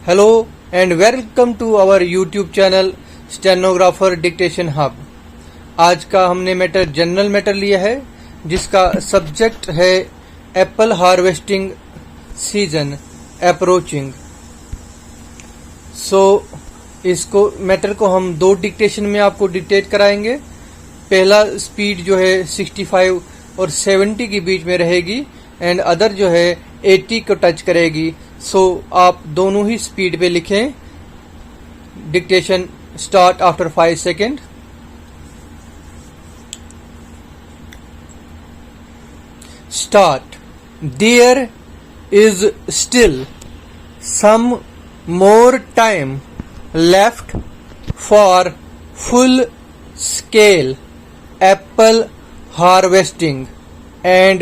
Hello and welcome to our YouTube channel stenographer dictation hub. आज का हमने matter general matter लिया है जिसका सब्जेक्ट है एप्पल हार्वेस्टिंग सीजन अप्रोचिंग। इसको मैटर को हम दो डिक्टेशन में आपको डिक्टेट कराएंगे। पहला स्पीड जो है 65 और 70 के बीच में रहेगी एंड अदर जो है 80 को टच करेगी। आप दोनों ही स्पीड पे लिखें। Dictation start after 5 second. Start. There is still some more time left for full scale apple harvesting and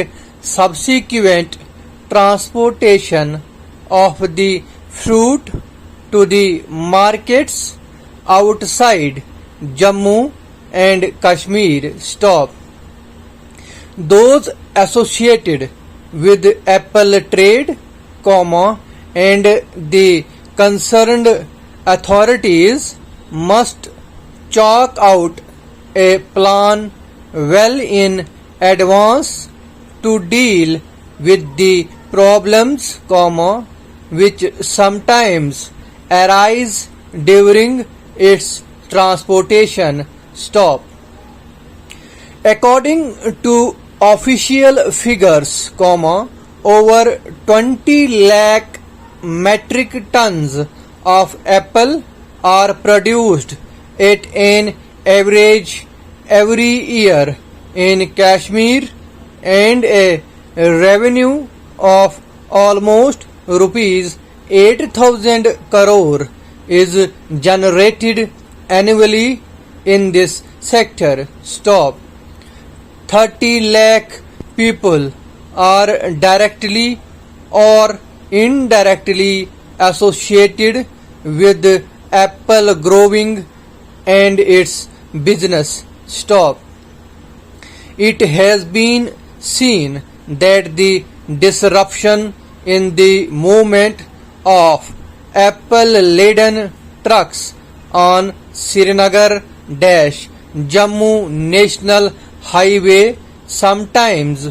subsequent transportation of the fruit to the markets outside Jammu and Kashmir. Stop. Those associated with apple trade, and the concerned authorities must chalk out a plan well in advance to deal with the problems, which sometimes arise during its transportation. Stop. According to official figures, over 20 lakh metric tons of apple are produced at an average every year in Kashmir, and a revenue of almost rupees 8,000 crore is generated annually in this sector. Stop. 30 lakh people are directly or indirectly associated with apple growing and its business. Stop. It has been seen that the disruption in the movement of apple-laden trucks on Srinagar-Jammu National Highway, sometimes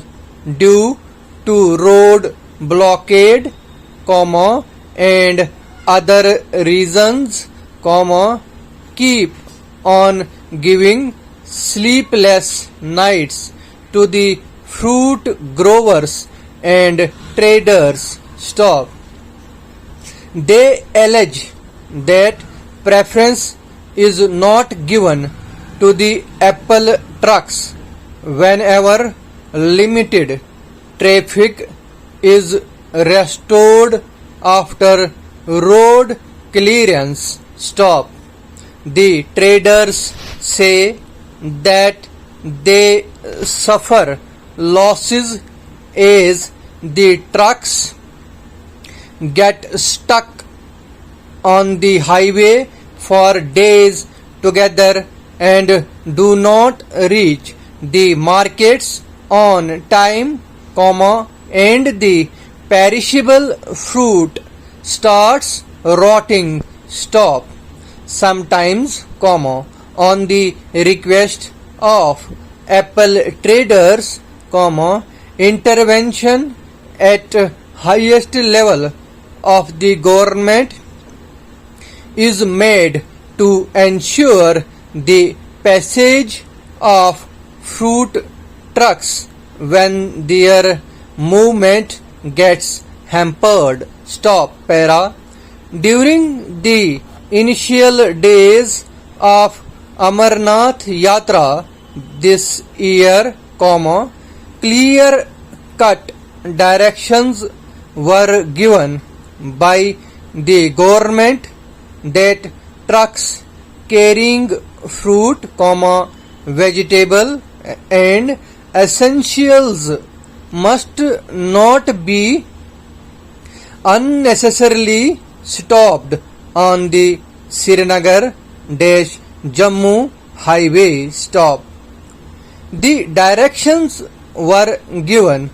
due to road blockade, and other reasons, keep on giving sleepless nights to the fruit growers and traders. Stop. They allege that preference is not given to the apple trucks whenever limited traffic is restored after road clearance. Stop. The traders say that they suffer losses as the trucks get stuck on the highway for days together and do not reach the markets on time, and the perishable fruit starts rotting. Stop. Sometimes, on the request of apple traders, intervention at highest level of the government is made to ensure the passage of fruit trucks when their movement gets hampered. Stop. Para. During the initial days of Amarnath Yatra this year, clear-cut directions were given by the government that trucks carrying fruit, vegetable and essentials must not be unnecessarily stopped on the Srinagar-Jammu highway. Stop. The directions were given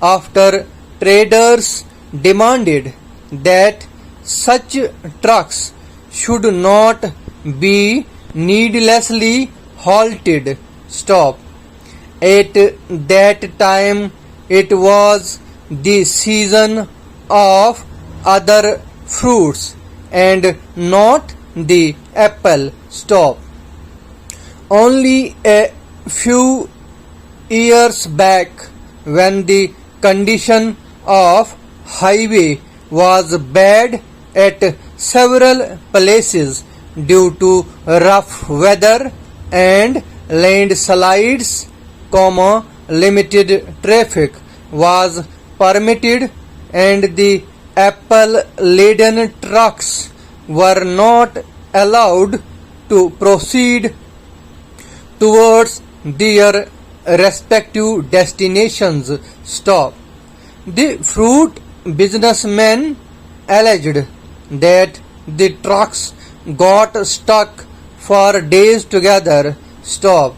after traders demanded that such trucks should not be needlessly halted. Stop. At that time it was the season of other fruits and not the apple. Stop. Only a few years back, when the condition of highway was bad at several places due to rough weather and landslides, limited traffic was permitted and the apple-laden trucks were not allowed to proceed towards their respective destinations. Stop. The fruit businessmen alleged that the trucks got stuck for days together. Stop.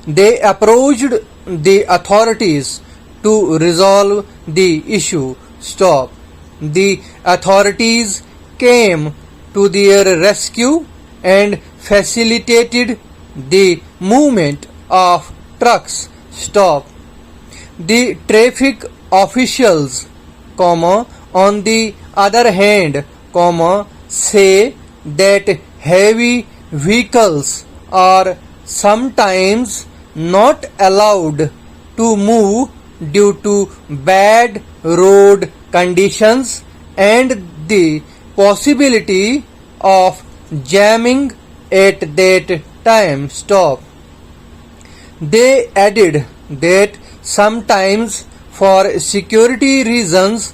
They approached the authorities to resolve the issue. Stop. The authorities came to their rescue and facilitated the movement of trucks. Stop. The traffic officials, on the other hand, say that heavy vehicles are sometimes not allowed to move due to bad road conditions and the possibility of jamming at that time. Stop. They added that sometimes for security reasons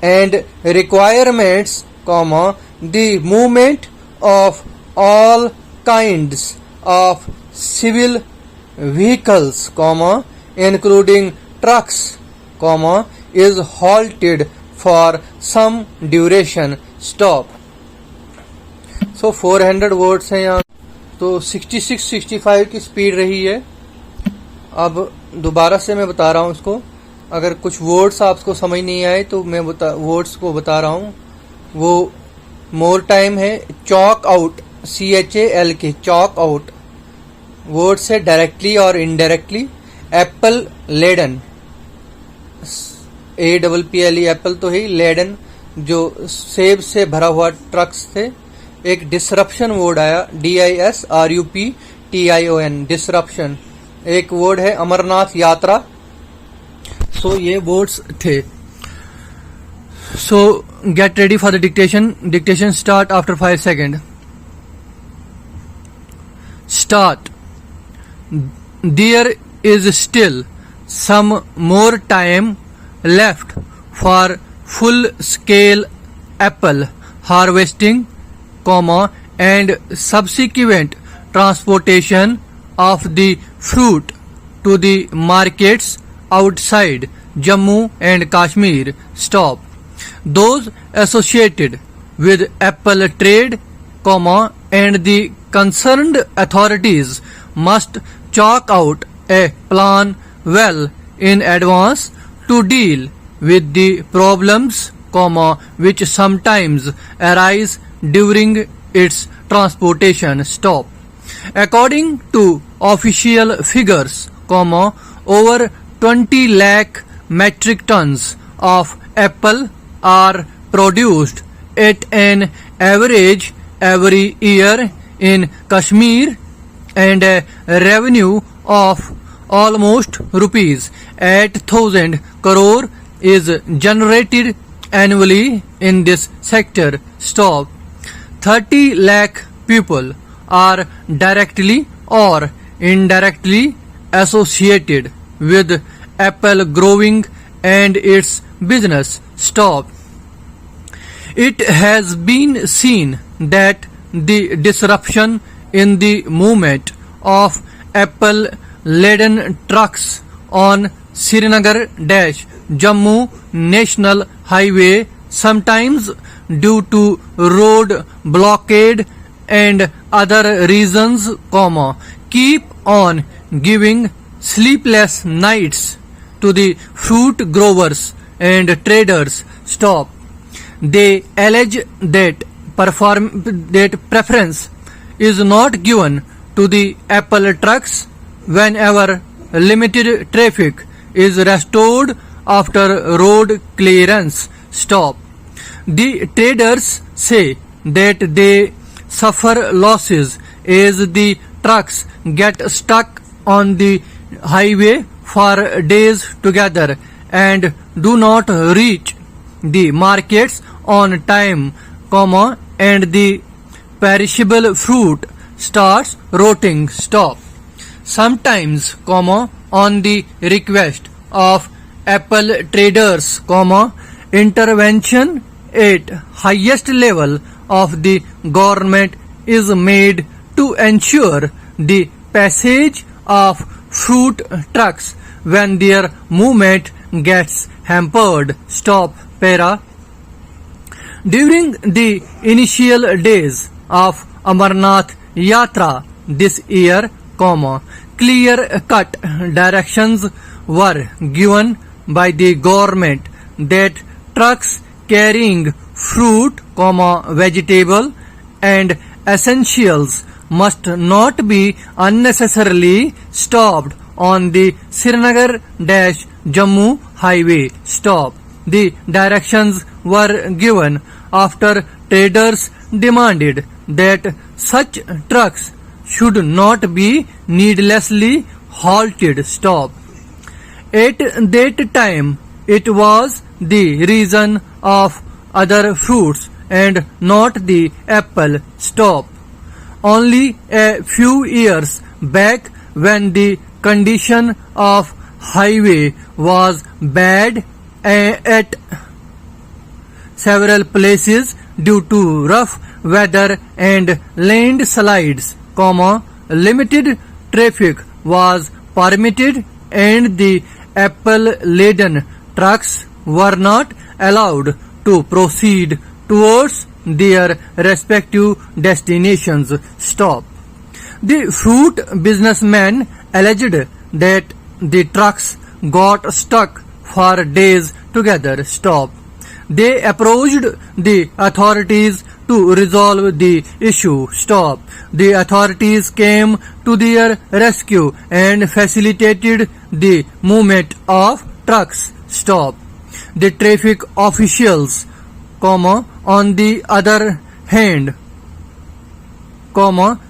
and requirements, the movement of all kinds of civil vehicles, including trucks, is halted for some duration. Stop. So 400 words हैं यहाँ, तो 66-65 की speed रही है. अब दोबारा से मैं बता रहा हूँ इसको. अगर कुछ वर्ड्स आपको समझ नहीं आए तो मैं वर्ड्स को बता रहा हूँ. वो मोर टाइम है chalk out, CHALK, chalk out. Word से डायरेक्टली और indirectly. Apple laden, APPLE, apple तो ही, लेडन जो सेब से भरा हुआ ट्रक्स थे. एक डिसरप्शन वर्ड आया, DISRUPTION, डिसरप्शन. एक वर्ड है अमरनाथ यात्रा. सो ये वर्ड्स थे. सो get ready for the dictation. Dictation start after 5 second. Start. There is still some more time left for full-scale apple harvesting, and subsequent transportation of the fruit to the markets outside Jammu and Kashmir. Stop. Those associated with apple trade, and the concerned authorities must chalk out a plan well in advance to deal with the problems, which sometimes arise during its transportation. Stop. According to official figures, over 20 lakh metric tons of apple are produced at an average every year in Kashmir, and a revenue of almost rupees 8,000 crore is generated annually in this sector. Stop. 30 lakh people are directly or indirectly associated with apple growing and its business. Stop. It has been seen that the disruption in the movement of apple-laden trucks on Srinagar-Jammu National Highway, sometimes due to road blockade and other reasons, keep on giving sleepless nights to the fruit growers and traders. Stop. they allege that preference is not given to the Apple trucks whenever limited traffic is restored after road clearance stop. The traders say that they suffer losses as the trucks get stuck on the highway for days together and do not reach the markets on time, and the perishable fruit starts rotting. Stop. Sometimes, on the request of Apple traders, intervention at highest level of the government is made to ensure the passage of fruit trucks when their movement gets hampered. Stop. Para. During the initial days of Amarnath Yatra this year, clear-cut directions were given by the government that trucks carrying fruit, vegetable and essentials must not be unnecessarily stopped on the Srinagar-Jammu highway. Stop. The directions were given after traders demanded that such trucks should not be needlessly halted. Stop. At that time, it was the reason of other fruits and not the apple. Stop. Only a few years back, when the condition of highway was bad at several places due to rough weather and landslides, limited traffic was permitted and the apple-laden trucks were not allowed to proceed towards their respective destinations. Stop. The fruit businessmen alleged that the trucks got stuck for days together. Stop. They approached the authorities to resolve the issue. Stop. The authorities came to their rescue and facilitated the movement of trucks. Stop. The traffic officials, on the other hand,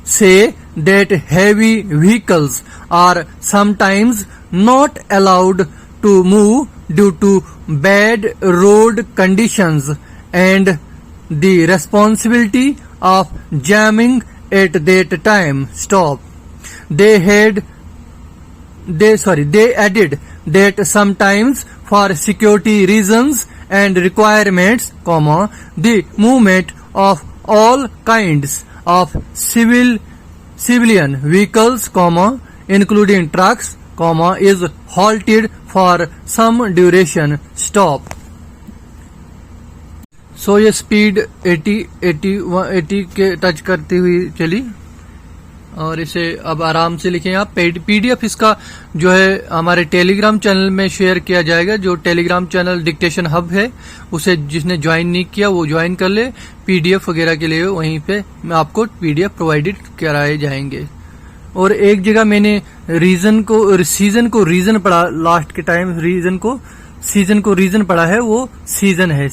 say that heavy vehicles are sometimes not allowed to move due to bad road conditions and the responsibility of jamming at that time. Stop. They added that sometimes for security reasons and requirements, the movement of all kinds of civilian vehicles, including trucks, is halted for some duration. Stop. सो ये speed 80 के touch करती हुई चली और इसे अब आराम से लिखें आप। पीडीएफ इसका जो है हमारे टेलीग्राम चैनल में शेयर किया जाएगा। जो टेलीग्राम चैनल डिक्टेशन हब है उसे जिसने ज्वाइन नहीं किया वो ज्वाइन कर ले। पीडीएफ वगैरह के लिए वहीं पे आपको पीडीएफ प्रोवाइडेड कराए जाएंगे। और एक जगह मैंने सीजन को रीजन पढ़ा, लास्ट के टाइम सीजन को रीजन पढ़ा है, वो सीजन है।